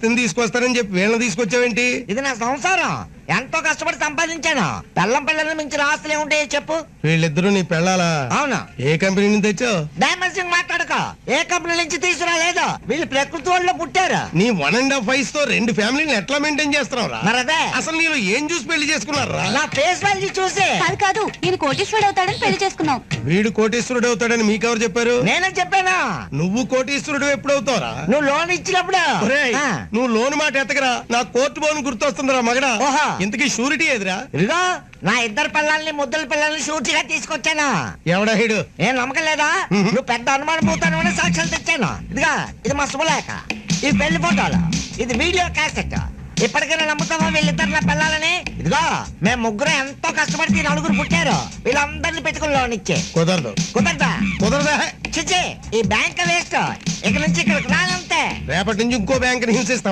అత్తని తీసుకొస్తానని చెప్పి వీళ్ళని తీసుకొచ్చావేంటి? ఇది నా సంసారం, ఎంతో కష్టపడి సంపాదించాను. పిల్లల్ని మించిన ఆస్తులు ఏముంటాయో చెప్పు. వీళ్ళిద్దరూ నీ పెళ్ళాలా? అవును. ఏ కంపెనీ నుంచి తెచ్చావు? డైమండ్ సింగ్ మాట్లాడక, ఏ కంపెనీ నుంచి తీసుకురాలేదు. వీళ్ళు ప్రకృతి వాళ్ళు పుట్టారు. నీ 1.5 వయసుతో 2 ఫ్యామిలీని ఎట్లా మెయింటైన్ చేస్తున్నావురా? మరదే అసలు నీలో ఏం చూసి పెళ్లి చేసుకున్నారా? నా ఫేస్ వాల్యూ చూసి. కాదు నేను కోటీశ్వరుడు అవుతాడని పెళ్లి చేసుకున్నాం. వీడు కోటీశ్వరుడు అవుతాడని మీకెవరు చెప్పారు? నేనే చెప్పాను. నువ్వు కోటీశ్వరుడు ఎప్పుడు అవుతావురా? నువ్వు లోన్ ఇచ్చినప్పుడు. ఒరేయ్, ఆ. నువ్వు లోన్ మాట ఎత్తకరా, నా కోర్టు బోన్ గుర్తొస్తుందిరా మగడా. ఓహో. ఇంతకీ షూరిటీ ఎదురా? ఇదిగో నా ఇద్దరు పిల్లల్ని ముద్దుల పిల్లల్ని షూటిగా తీసుకొచ్చాను. ఎవడా హీడు? ఏం నమ్మకం లేదా? నువ్వు పెద్ద అనుమానం పోతానని సాక్ష్యాలు తెచ్చాను. ఇదిగా ఇది మా శుభలేఖ, ఇది పెళ్లి ఫోటోలు, ఇది వీడియో క్యాసెట్. ఇప్పటికైనా నమ్ముతావా వీళ్ళిద్దరు నా పిల్లలని? ఇదిగో మేము ముగ్గురు ఎంతో కష్టపడి 4 పుట్టారు. వీళ్ళందరినీ పెట్టుకుని లోన్ ఇచ్చే. కుదరదు. కుదరదా? కుదరదా? చిచ్చి, ఈ బ్యాంక్ వేస్ట్. ఇక నుంచి ఇక్కడికి రానంతే. రేపటి నుంచి ఇంకో బ్యాంక్ హింసిస్తా.